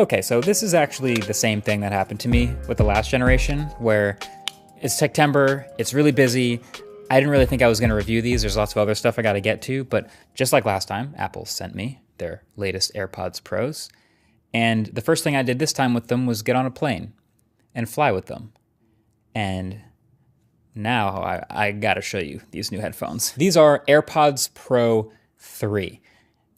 Okay, so this is actually the same thing that happened to me with the last generation, where it's September, it's really busy. I didn't really think I was gonna review these. There's lots of other stuff I gotta get to, but just like last time, Apple sent me their latest AirPods Pros. And the first thing I did this time with them was get on a plane and fly with them. And now I gotta show you these new headphones. These are AirPods Pro 3.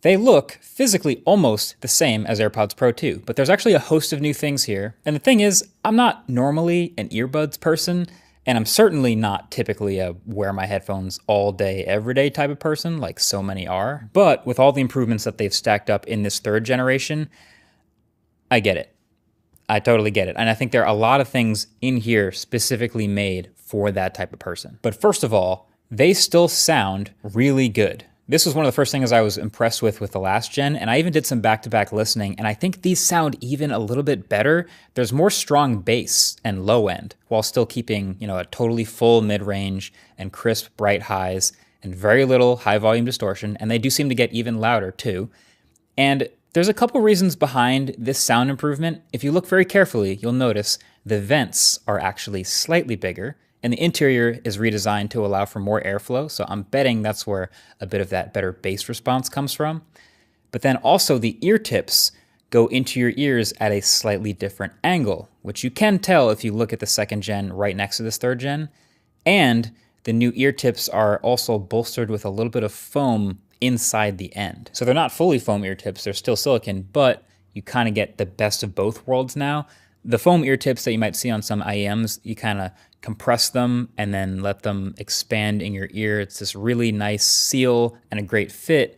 They look physically almost the same as AirPods Pro 2, but there's actually a host of new things here. And the thing is, I'm not normally an earbuds person, and I'm certainly not typically a wear my headphones all day, every day type of person, like so many are. But with all the improvements that they've stacked up in this third generation, I get it. I totally get it. And I think there are a lot of things in here specifically made for that type of person. But first of all, they still sound really good. This was one of the first things I was impressed with the last gen, and I even did some back-to-back listening, and I think these sound even a little bit better. There's more strong bass and low end, while still keeping, a totally full mid-range and crisp, bright highs, and very little high-volume distortion, and they do seem to get even louder too. And there's a couple reasons behind this sound improvement. If you look very carefully, you'll notice the vents are actually slightly bigger, and the interior is redesigned to allow for more airflow, so I'm betting that's where a bit of that better bass response comes from. But then also the ear tips go into your ears at a slightly different angle, which you can tell if you look at the second gen right next to this third gen. And the new ear tips are also bolstered with a little bit of foam inside the end. So they're not fully foam ear tips, they're still silicone, but you kind of get the best of both worlds now. The foam ear tips that you might see on some IEMs, you kind of compress them and then let them expand in your ear. It's this really nice seal and a great fit,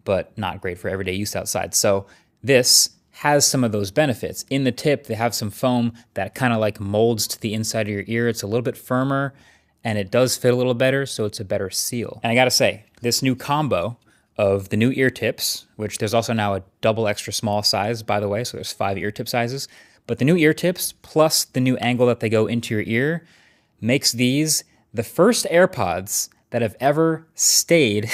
but not great for everyday use outside. So this has some of those benefits. In the tip, they have some foam that kind of like molds to the inside of your ear. It's a little bit firmer and it does fit a little better, so it's a better seal. And I gotta say, this new combo of the new ear tips, which there's also now a double extra small size, by the way, so there's 5 ear tip sizes, but the new ear tips plus the new angle that they go into your ear makes these the first AirPods that have ever stayed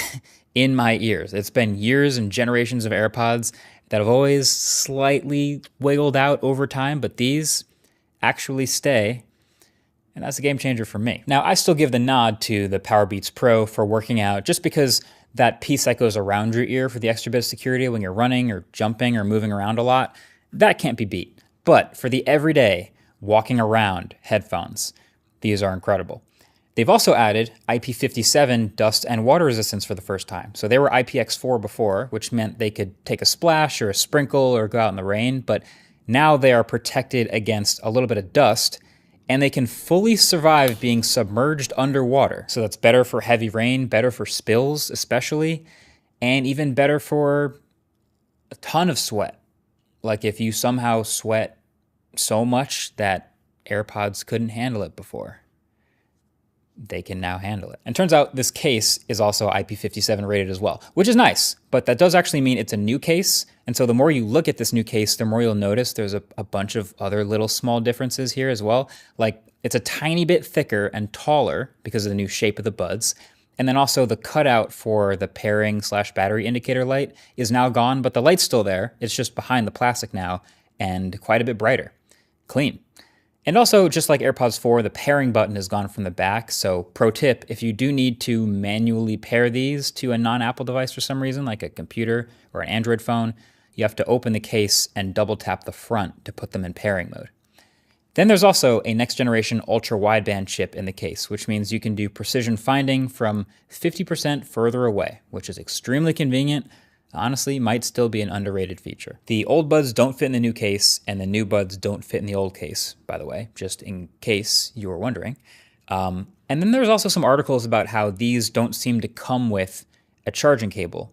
in my ears. It's been years and generations of AirPods that have always slightly wiggled out over time, but these actually stay, and that's a game changer for me. Now, I still give the nod to the Powerbeats Pro for working out, just because that piece that goes around your ear for the extra bit of security when you're running or jumping or moving around a lot, that can't be beat. But for the everyday walking around headphones, these are incredible. They've also added IP57 dust and water resistance for the first time. So they were IPX4 before, which meant they could take a splash or a sprinkle or go out in the rain, but now they are protected against a little bit of dust, and they can fully survive being submerged underwater. So that's better for heavy rain, better for spills especially, and even better for a ton of sweat. Like if you somehow sweat so much that AirPods couldn't handle it before, they can now handle it. And turns out this case is also IP57 rated as well, which is nice, but that does actually mean it's a new case. And so the more you look at this new case, the more you'll notice there's a bunch of other little small differences here as well. Like it's a tiny bit thicker and taller because of the new shape of the buds. And then also the cutout for the pairing/battery indicator light is now gone, but the light's still there. It's just behind the plastic now and quite a bit brighter. Clean. And also, just like AirPods 4, the pairing button is gone from the back. So pro tip, if you do need to manually pair these to a non-Apple device for some reason, like a computer or an Android phone, you have to open the case and double tap the front to put them in pairing mode. Then there's also a next generation ultra wideband chip in the case, which means you can do precision finding from 50% further away, which is extremely convenient. Honestly, might still be an underrated feature. The old buds don't fit in the new case, and the new buds don't fit in the old case, by the way, just in case you were wondering. And then there's also some articles about how these don't seem to come with a charging cable.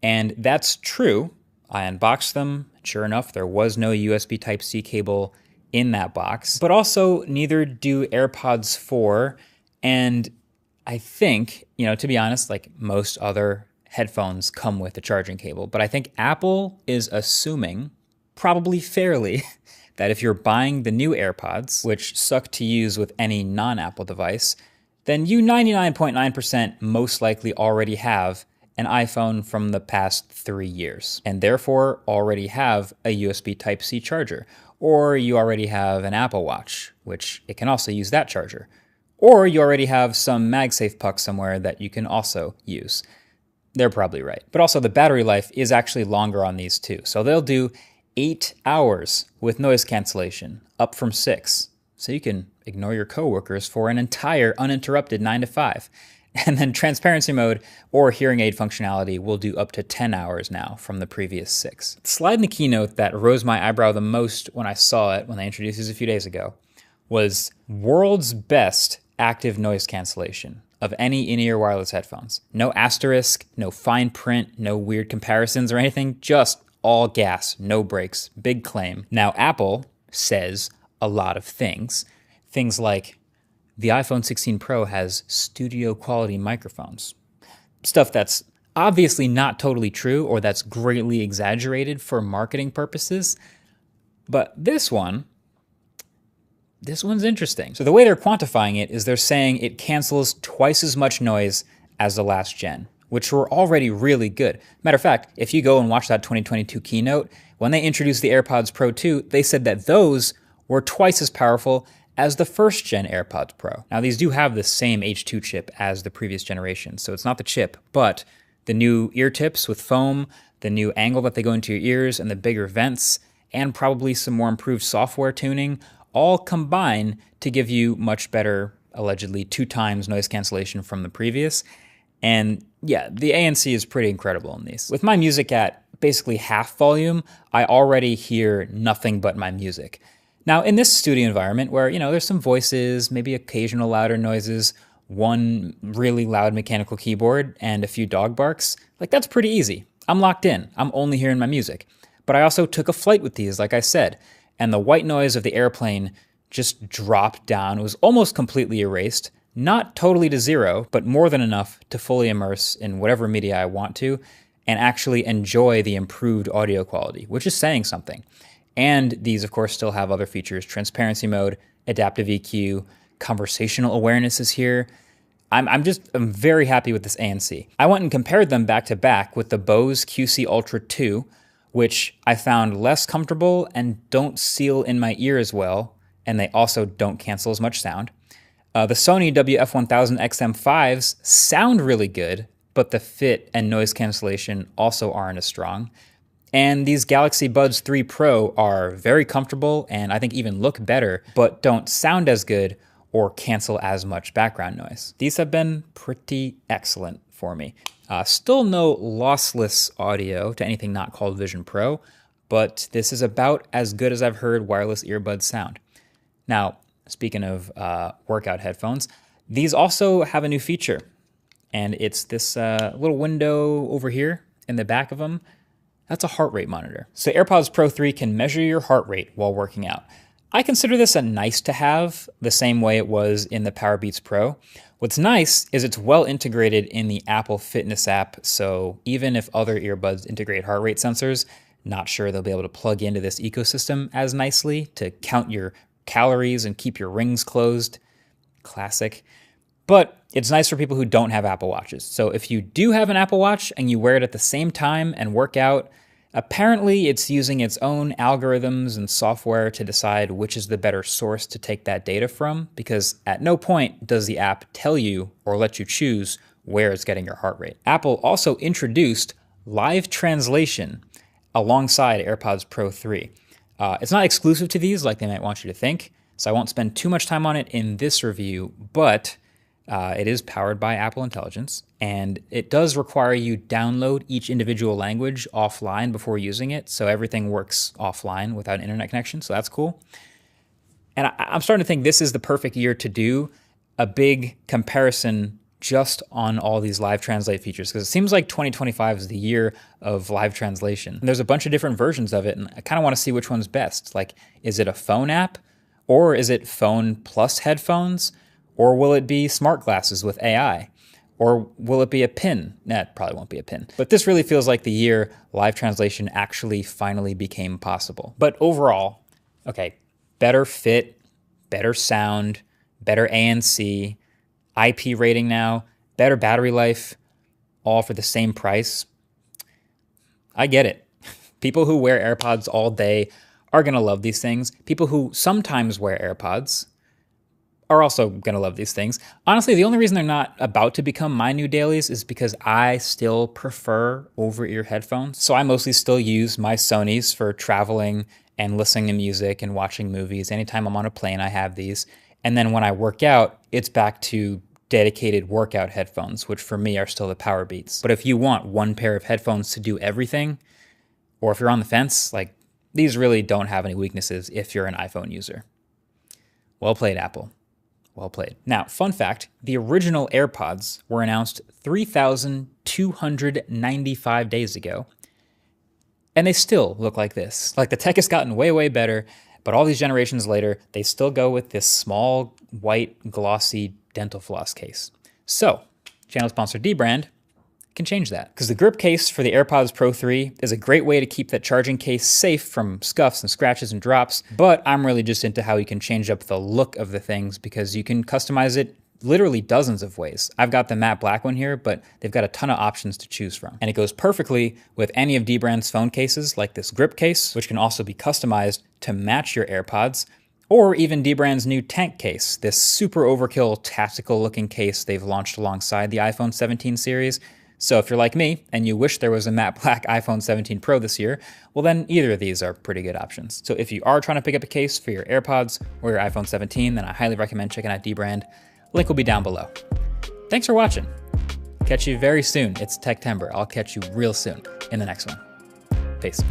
And that's true. I unboxed them. Sure enough, there was no USB Type-C cable in that box. But also, neither do AirPods 4. And I think, to be honest, like most other headphones come with a charging cable, but I think Apple is assuming, probably fairly, that if you're buying the new AirPods, which suck to use with any non-Apple device, then you 99.9% most likely already have an iPhone from the past 3 years, and therefore already have a USB Type-C charger. Or you already have an Apple Watch, which it can also use that charger. Or you already have some MagSafe puck somewhere that you can also use. They're probably right. But also the battery life is actually longer on these too. So they'll do 8 hours with noise cancellation, up from 6. So you can ignore your coworkers for an entire uninterrupted 9 to 5. And then transparency mode or hearing aid functionality will do up to 10 hours now from the previous 6. The slide in the keynote that rose my eyebrow the most when I saw it, when they introduced this a few days ago, was world's best active noise cancellation of any in-ear wireless headphones. No asterisk, no fine print, no weird comparisons or anything, just all gas, no brakes, big claim. Now Apple says a lot of things. Things like, the iPhone 16 Pro has studio quality microphones. Stuff that's obviously not totally true or that's greatly exaggerated for marketing purposes. But this one's interesting. So the way they're quantifying it is they're saying it cancels twice as much noise as the last gen, which were already really good. Matter of fact, if you go and watch that 2022 keynote, when they introduced the AirPods Pro 2, they said that those were twice as powerful as the first gen AirPods Pro. Now these do have the same H2 chip as the previous generation, so it's not the chip, but the new ear tips with foam, the new angle that they go into your ears, and the bigger vents, and probably some more improved software tuning, all combine to give you much better, allegedly 2 times noise cancellation from the previous. And yeah, the ANC is pretty incredible in these. With my music at basically half volume, I already hear nothing but my music. Now, in this studio environment where, there's some voices, maybe occasional louder noises, one really loud mechanical keyboard, and a few dog barks, that's pretty easy. I'm locked in. I'm only hearing my music. But I also took a flight with these, like I said, and the white noise of the airplane just dropped down. It was almost completely erased, not totally to zero, but more than enough to fully immerse in whatever media I want to and actually enjoy the improved audio quality, which is saying something. And these, of course, still have other features. Transparency mode, adaptive EQ, conversational awareness is here. I'm very happy with this ANC. I went and compared them back to back with the Bose QC Ultra 2, which I found less comfortable and don't seal in my ear as well, and they also don't cancel as much sound. The Sony WF-1000 XM5s sound really good, but the fit and noise cancellation also aren't as strong. And these Galaxy Buds 3 Pro are very comfortable and I think even look better, but don't sound as good or cancel as much background noise. These have been pretty excellent for me. Still no lossless audio to anything not called Vision Pro, but this is about as good as I've heard wireless earbuds sound. Now, speaking of workout headphones, these also have a new feature, and it's this little window over here in the back of them. That's a heart rate monitor. So AirPods Pro 3 can measure your heart rate while working out. I consider this a nice to have, the same way it was in the Powerbeats Pro. What's nice is it's well integrated in the Apple Fitness app, so even if other earbuds integrate heart rate sensors, not sure they'll be able to plug into this ecosystem as nicely to count your calories and keep your rings closed. Classic. But it's nice for people who don't have Apple Watches. So if you do have an Apple Watch and you wear it at the same time and work out, apparently it's using its own algorithms and software to decide which is the better source to take that data from, because at no point does the app tell you or let you choose where it's getting your heart rate. Apple also introduced live translation alongside AirPods Pro 3. It's not exclusive to these like they might want you to think, so I won't spend too much time on it in this review, but it is powered by Apple Intelligence, and it does require you download each individual language offline before using it, so everything works offline without an internet connection, so that's cool. And I'm starting to think this is the perfect year to do a big comparison just on all these live translate features, because it seems like 2025 is the year of live translation. And there's a bunch of different versions of it, and I kind of want to see which one's best. Like, is it a phone app, or is it phone plus headphones? Or will it be smart glasses with AI? Or will it be a pin? Nah, it probably won't be a pin. But this really feels like the year live translation actually finally became possible. But overall, okay, better fit, better sound, better ANC, IP rating now, better battery life. all for the same price, I get it. People who wear AirPods all day are going to love these things. People who sometimes wear AirPods are also going to love these things. Honestly, the only reason they're not about to become my new dailies is because I still prefer over-ear headphones. So I mostly still use my Sonys for traveling and listening to music and watching movies. Anytime I'm on a plane, I have these. And then when I work out, it's back to dedicated workout headphones, which for me are still the Power Beats. But if you want one pair of headphones to do everything, or if you're on the fence, like, these really don't have any weaknesses if you're an iPhone user. Well played, Apple. Well played. Now, fun fact, the original AirPods were announced 3,295 days ago, and they still look like this. Like, the tech has gotten way, way better, but all these generations later, they still go with this small, white, glossy dental floss case. So, channel sponsor dbrand can change that, because the grip case for the AirPods Pro 3 is a great way to keep that charging case safe from scuffs and scratches and drops, but I'm really just into how you can change up the look of the things, because you can customize it literally dozens of ways. I've got the matte black one here, but they've got a ton of options to choose from. And it goes perfectly with any of dbrand's phone cases, like this grip case, which can also be customized to match your AirPods, or even dbrand's new tank case, this super overkill tactical looking case they've launched alongside the iPhone 17 series. So if you're like me and you wish there was a matte black iPhone 17 Pro this year, well then either of these are pretty good options. So if you are trying to pick up a case for your AirPods or your iPhone 17, then I highly recommend checking out dbrand. Link will be down below. Thanks for watching. Catch you very soon. It's Techtember. I'll catch you real soon in the next one. Peace.